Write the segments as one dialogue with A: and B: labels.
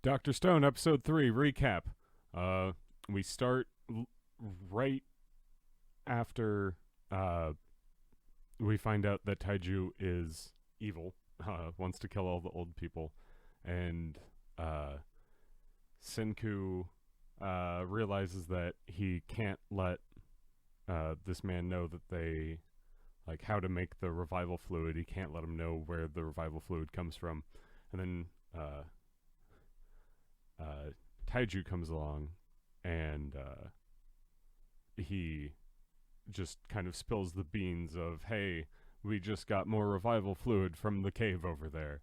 A: Dr. Stone, episode 3, recap. We start right after we find out that Taiju is evil, wants to kill all the old people, and uh, Senku realizes that he can't let this man know that they, like, how to make the revival fluid. He can't let him know where the revival fluid comes from. And then uh, Taiju comes along and he just kind of spills the beans of, hey, we just got more revival fluid from the cave over there.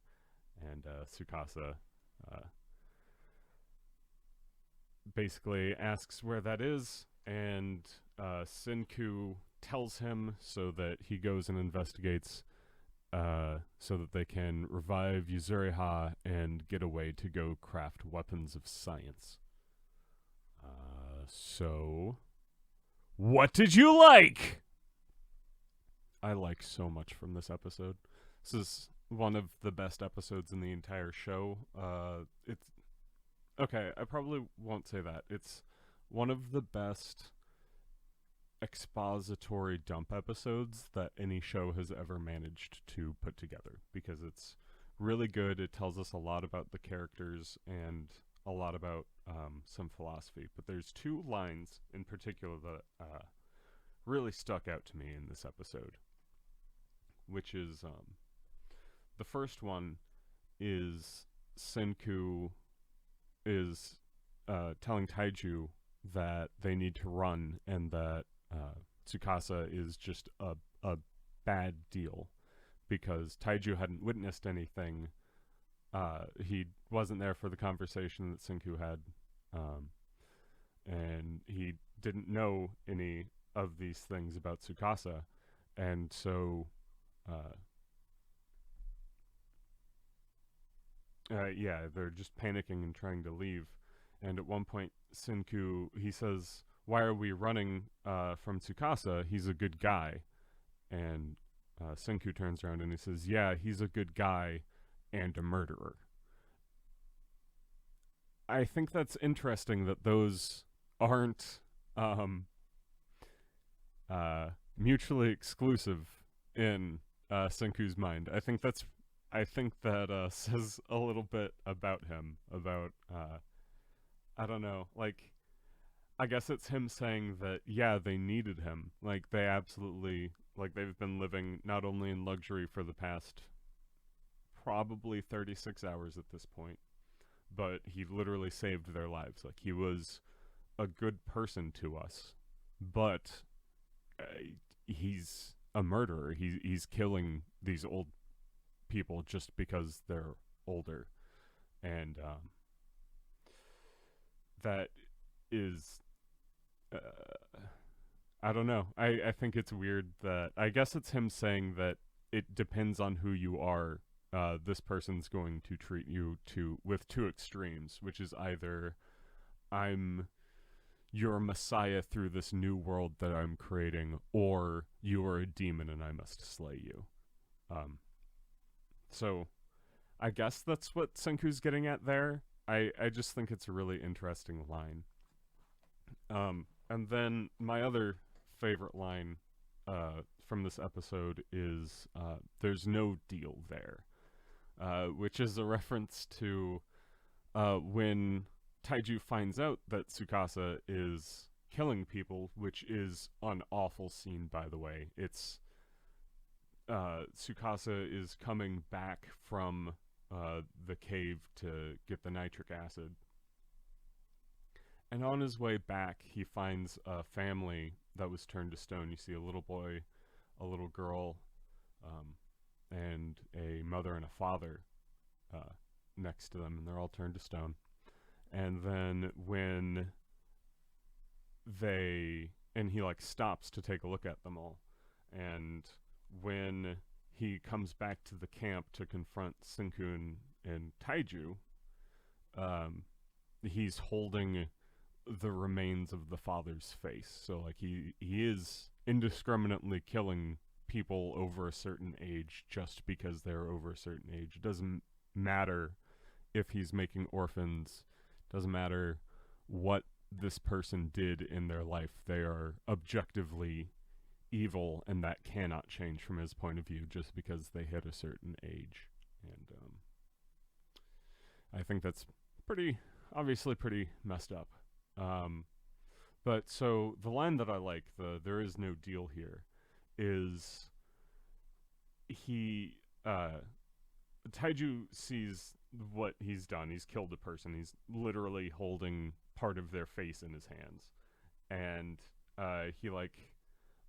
A: And Tsukasa uh, basically asks where that is, and Senku tells him so that he goes and investigates so that they can revive Yuzuriha and get away to go craft weapons of science. So, what did you like? I like so much from this episode. This is one of the best episodes in the entire show. It's okay. I probably won't say that. It's one of the best expository dump episodes that any show has ever managed to put together, because it's really good. It tells us a lot about the characters and a lot about some philosophy. But there's two lines in particular that really stuck out to me in this episode, which is the first one is Senku is telling Taiju that they need to run, and that Tsukasa is just a bad deal because Taiju hadn't witnessed anything. He wasn't there for the conversation that Senku had, and he didn't know any of these things about Tsukasa, and so yeah, they're just panicking and trying to leave. And at one point, Senku, he says, "Why are we running from Tsukasa? He's a good guy." And Senku turns around and he says, "Yeah, he's a good guy and a murderer." I think that's interesting that those aren't mutually exclusive in Senku's mind. I think that says a little bit about him. About I don't know, like, I guess it's him saying that, yeah, they needed him. Like, they absolutely, like, they've been living not only in luxury for the past probably 36 hours at this point, but he literally saved their lives. Like, he was a good person to us, but uh, he's a murderer. He's killing these old people just because they're older. And that is I don't know. I think it's weird that, I guess it's him saying that it depends on who you are. This person's going to treat you with two extremes, which is either I'm your messiah through this new world that I'm creating, or you are a demon and I must slay you. So I guess that's what Senku's getting at there. I just think it's a really interesting line. And then my other favorite line from this episode is "There's no deal there," which is a reference to when Taiju finds out that Tsukasa is killing people, which is an awful scene, by the way. It's Tsukasa is coming back from the cave to get the nitric acid. And on his way back, he finds a family that was turned to stone. You see a little boy, a little girl, and a mother and a father next to them, and they're all turned to stone. And then when he like stops to take a look at them all, and when he comes back to the camp to confront Senku and Taiju, he's holding the remains of the father's face. So like he is indiscriminately killing people over a certain age just because they're over a certain age. It doesn't matter if he's making orphans, doesn't matter what this person did in their life, they are objectively evil, and that cannot change from his point of view just because they hit a certain age. And I think that's obviously pretty messed up. But so the line that I like, the "there is no deal here," is Taiju sees what he's done. He's killed a person. He's literally holding part of their face in his hands, and he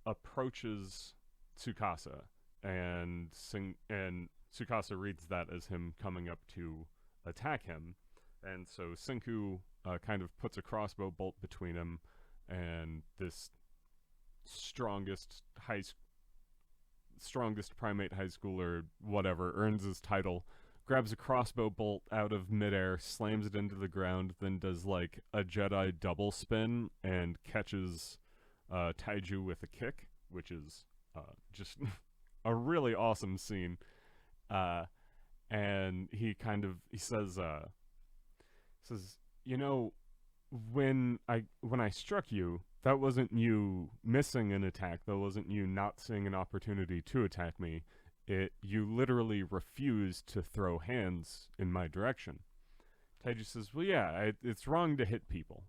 A: approaches Tsukasa, and Tsukasa reads that as him coming up to attack him, and so Senku kind of puts a crossbow bolt between him and this strongest primate high schooler, whatever, earns his title, grabs a crossbow bolt out of midair, slams it into the ground, then does like a Jedi double spin and catches Taiju with a kick, which is just a really awesome scene. And he says, you know, when I struck you, that wasn't you missing an attack. That wasn't you not seeing an opportunity to attack me. You literally refused to throw hands in my direction. Taiju says, well, yeah, it's wrong to hit people.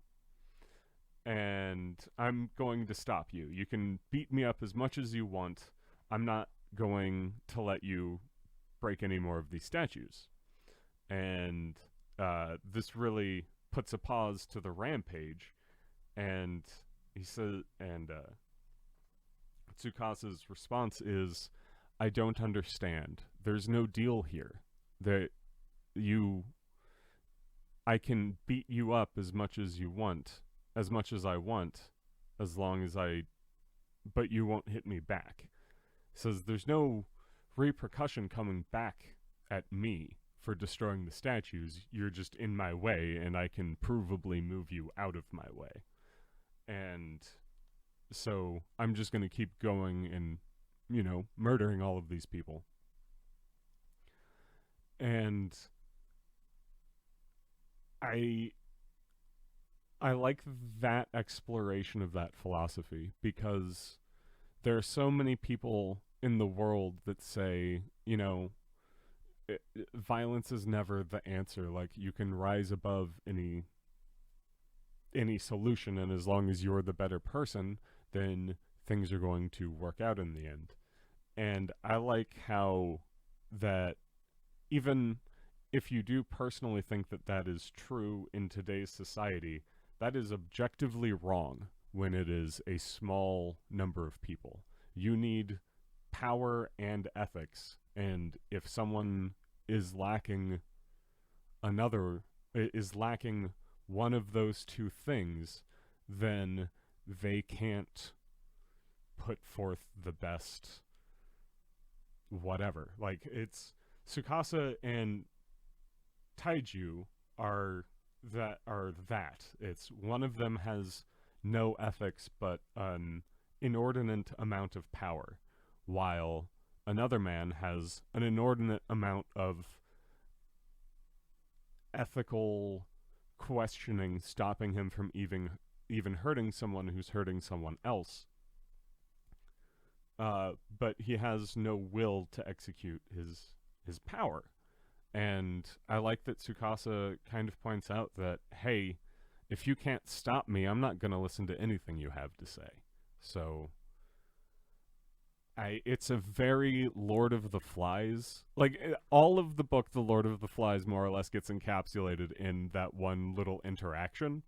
A: And I'm going to stop you. You can beat me up as much as you want. I'm not going to let you break any more of these statues. And this really puts a pause to the rampage. And he says, Tsukasa's response is, I don't understand. There's no deal here. I can beat you up as much as you want, as much as I want, but you won't hit me back. He says, there's no repercussion coming back at me for destroying the statues. You're just in my way, and I can provably move you out of my way. And so I'm just going to keep going and, murdering all of these people. And I like that exploration of that philosophy, because there are so many people in the world that say, violence is never the answer. Like, you can rise above any solution, and as long as you're the better person, then things are going to work out in the end. And I like how that, even if you do personally think that that is true in today's society, that is objectively wrong when it is a small number of people. You need power and ethics, and if someone is lacking one of those two things, then they can't put forth the best whatever. Like, it's Tsukasa and Taiju are that. It's one of them has no ethics but an inordinate amount of power, while another man has an inordinate amount of ethical questioning stopping him from even hurting someone who's hurting someone else. But he has no will to execute his power. And I like that Tsukasa kind of points out that, hey, if you can't stop me, I'm not going to listen to anything you have to say. So it's a very Lord of the Flies. Like, all of the book, The Lord of the Flies, more or less gets encapsulated in that one little interaction.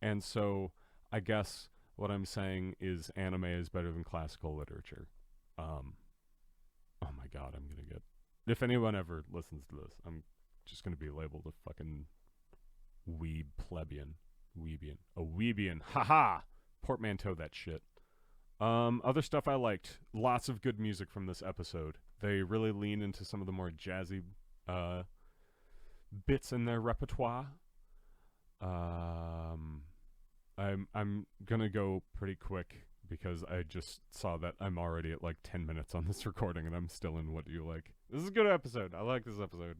A: And so I guess what I'm saying is anime is better than classical literature. Oh my god, I'm going to get... If anyone ever listens to this, I'm just going to be labeled a fucking weeb plebeian. Weebian. A weebian. Haha! Portmanteau that shit. Other stuff I liked. Lots of good music from this episode. They really lean into some of the more jazzy bits in their repertoire. I'm gonna go pretty quick because I just saw that I'm already at like 10 minutes on this recording and I'm still in What Do You Like? This is a good episode. I like this episode.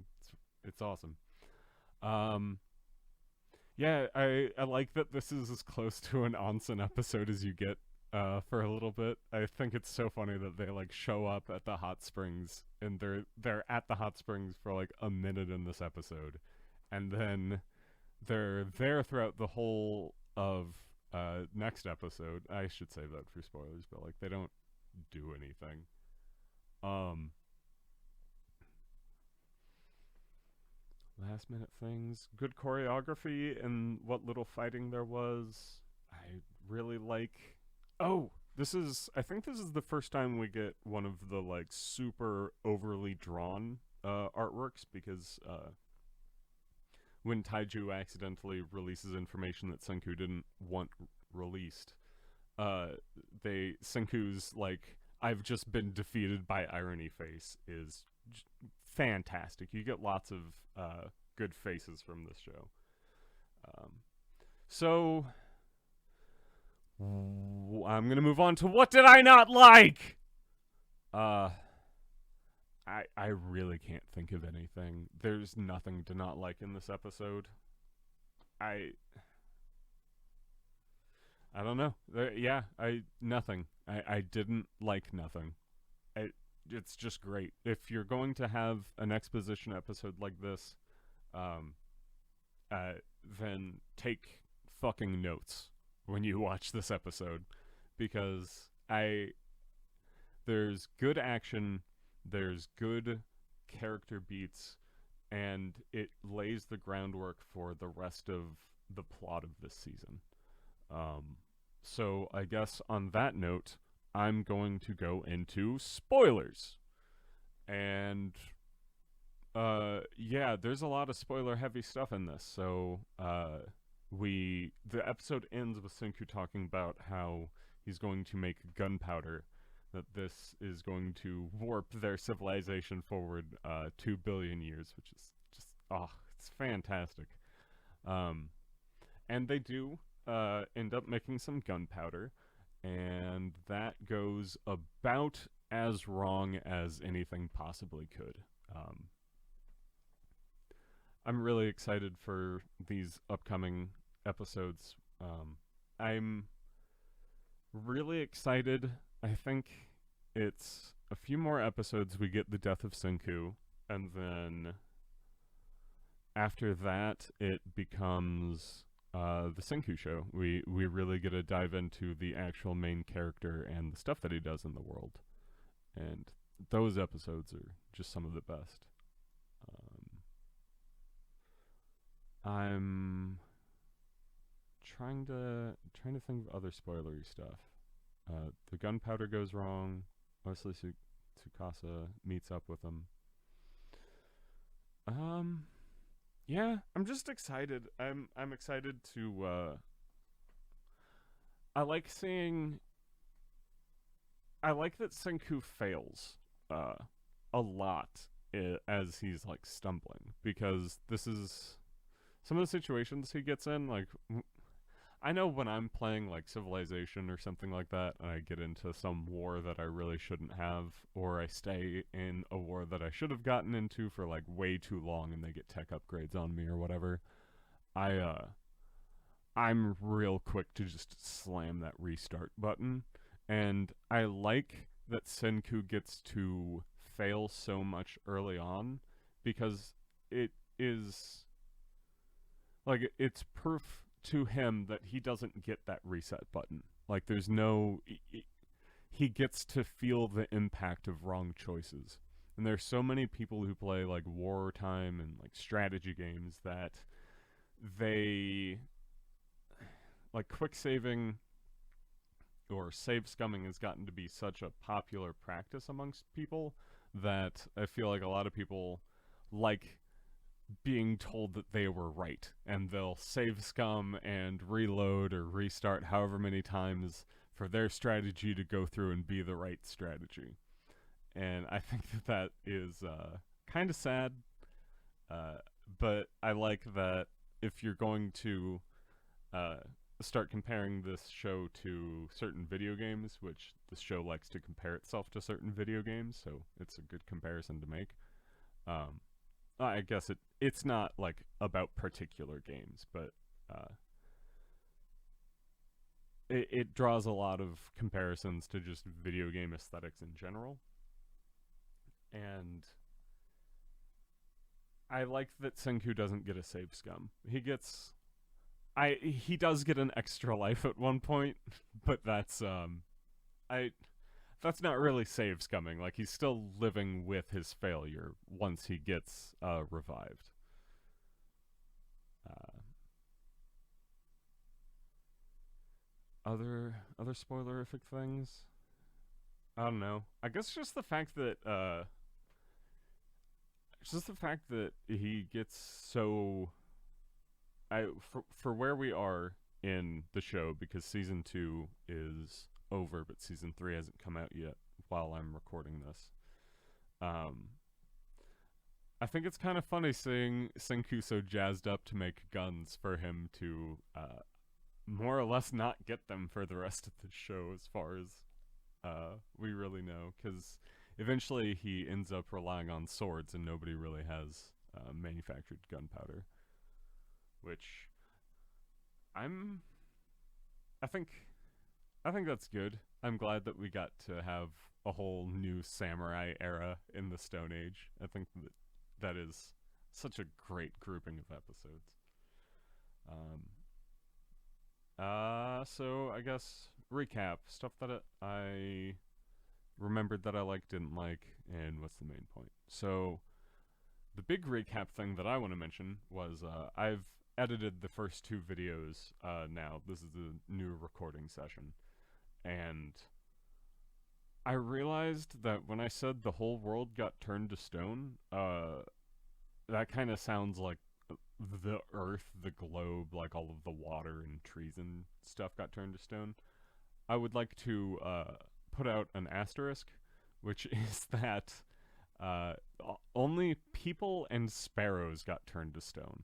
A: It's awesome. Um, yeah, I like that this is as close to an onsen episode as you get for a little bit. I think it's so funny that they like show up at the hot springs and they're at the hot springs for like a minute in this episode, and then they're there throughout the whole of next episode. I should save that for spoilers, but like they don't do anything. Um, Last minute things, good choreography, and what little fighting there was. I really like. Oh, this is. I think this is the first time we get one of the like super overly drawn artworks because when Taiju accidentally releases information that Senku didn't want released, uh, Senku's like I've just been defeated by irony face is fantastic. You get lots of good faces from this show. Um, so I'm gonna move on to what did I not like. Uh, I really can't think of anything. There's nothing to not like in this episode. I I don't know. Yeah, I nothing. I didn't like nothing. I, it's just great. If you're going to have an exposition episode like this, um, uh, then take fucking notes when you watch this episode, because there's good action, there's good character beats, and it lays the groundwork for the rest of the plot of this season. So I guess on that note, I'm going to go into spoilers. And yeah, there's a lot of spoiler heavy stuff in this. So the episode ends with Senku talking about how he's going to make gunpowder, that this is going to warp their civilization forward 2 billion years, which is just it's fantastic. And they do end up making some gunpowder, and that goes about as wrong as anything possibly could. I'm really excited for these upcoming episodes. I'm really excited. I think it's a few more episodes we get the death of Senku, and then after that it becomes the Senku show. We really get to dive into the actual main character and the stuff that he does in the world, and those episodes are just some of the best. I'm trying to think of other spoilery stuff. The gunpowder goes wrong. Mostly Tsukasa meets up with him. Yeah, I'm just excited. I'm excited to. I like seeing. I like that Senku fails, a lot as he's like stumbling, because this is some of the situations he gets in. Like, I know when I'm playing like Civilization or something like that, and I get into some war that I really shouldn't have, or I stay in a war that I should have gotten into for like way too long, and they get tech upgrades on me or whatever. I'm real quick to just slam that restart button, and I like that Senku gets to fail so much early on, because it is like it's proof to him that he doesn't get that reset button. Like there's no he gets to feel the impact of wrong choices. And there's so many people who play like wartime and like strategy games that they like quick saving or save scumming has gotten to be such a popular practice amongst people that I feel like a lot of people like being told that they were right, and they'll save scum and reload or restart however many times for their strategy to go through and be the right strategy. And I think that is kind of sad, but I like that if you're going to start comparing this show to certain video games, which this show likes to compare itself to certain video games, so it's a good comparison to make. I guess it's not like about particular games, but uh, it draws a lot of comparisons to just video game aesthetics in general. And I like that Senku doesn't get a save scum. He does get an extra life at one point, but I that's not really save scumming. Like, he's still living with his failure once he gets revived. Uh, other spoilerific things. I don't know. I guess just the fact that he gets so for where we are in the show, because season 2 is over but season 3 hasn't come out yet while I'm recording this. Um I think it's kind of funny seeing Senku so jazzed up to make guns for him to more or less not get them for the rest of the show, as far as we really know, because eventually he ends up relying on swords and nobody really has manufactured gunpowder, which I'm I think I think that's good. I'm glad that we got to have a whole new samurai era in the Stone Age. I think that is such a great grouping of episodes. Um, so I guess recap stuff that I remembered that I liked, didn't like, and what's the main point. So the big recap thing that I want to mention was I've edited the first 2 videos now. This is the new recording session. And I realized that when I said the whole world got turned to stone, that kind of sounds like the earth, the globe, like all of the water and trees and stuff got turned to stone. I would like to put out an asterisk, which is that only people and sparrows got turned to stone.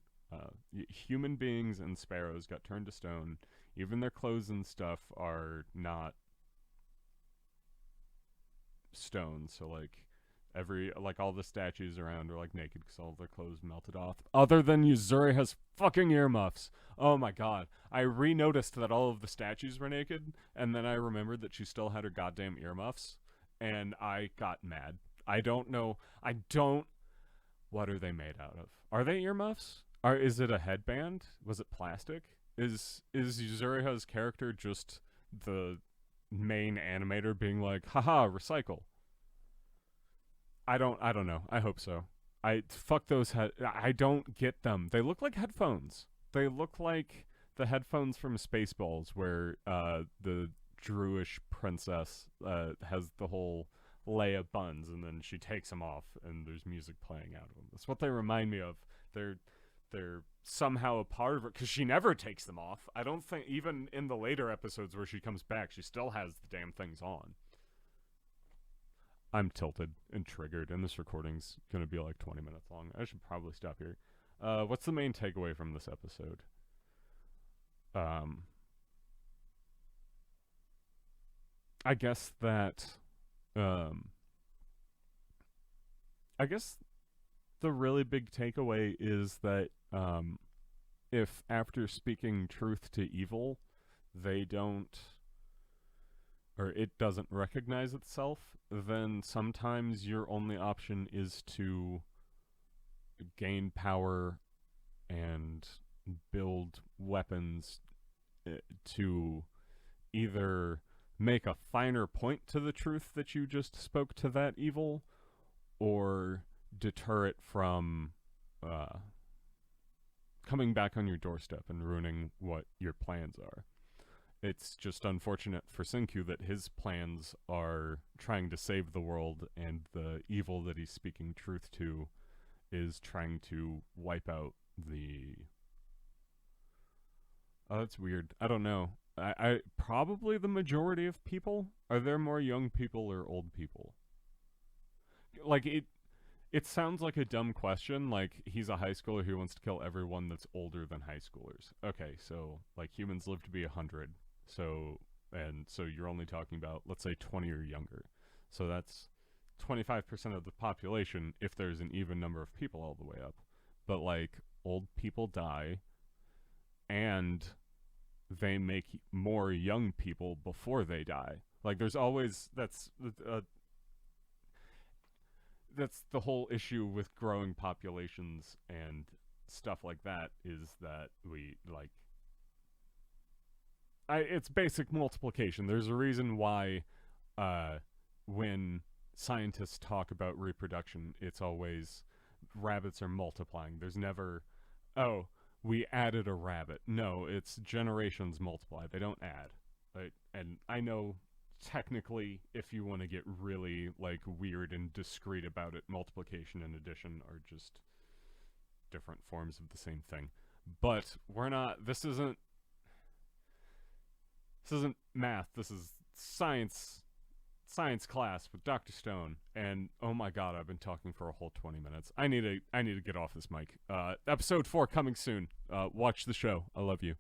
A: Human beings and sparrows got turned to stone. Even their clothes and stuff are not stone. So like all the statues around are like naked because all of their clothes melted off. Other than Yuzuriha's fucking earmuffs. Oh my god. I re-noticed that all of the statues were naked, and then I remembered that she still had her goddamn earmuffs, and I got mad. I don't know. What are they made out of? Are they earmuffs? Is it a headband? Was it plastic? Is Yuzuriha's character just the main animator being like, haha, recycle? I don't know. I hope so. Fuck those I don't get them. They look like headphones. They look like the headphones from Spaceballs, where the Druish princess has the whole Leia buns, and then she takes them off, and there's music playing out of them. That's what they remind me of. They're somehow a part of her, because she never takes them off. I don't think, even in the later episodes where she comes back, she still has the damn things on. I'm tilted and triggered, and this recording's gonna be like 20 minutes long. I should probably stop here. What's the main takeaway from this episode? I guess that, I guess the really big takeaway is that, if after speaking truth to evil, they don't, or it doesn't recognize itself, then sometimes your only option is to gain power and build weapons to either make a finer point to the truth that you just spoke to that evil, or deter it from coming back on your doorstep and ruining what your plans are. It's just unfortunate for Senku that his plans are trying to save the world, and the evil that he's speaking truth to is trying to wipe out the... Oh, that's weird. I don't know. I probably the majority of people. Are there more young people or old people? Like, it sounds like a dumb question, like he's a high schooler who wants to kill everyone that's older than high schoolers. Okay, so like humans live to be 100. So you're only talking about, let's say, 20 or younger. So that's 25% of the population if there's an even number of people all the way up. But like old people die and they make more young people before they die. Like there's always that's the whole issue with growing populations and stuff like that, is that we like it's basic multiplication. There's a reason why when scientists talk about reproduction, it's always rabbits are multiplying. There's never, oh, we added a rabbit. No, it's generations multiply. They don't add. Right? And I know technically, if you want to get really like weird and discreet about it, multiplication and addition are just different forms of the same thing. But we're not, this isn't math. This is science class with Dr. Stone. And oh my god, I've been talking for a whole 20 minutes. I need to get off this mic. Episode 4 coming soon. Watch the show. I love you.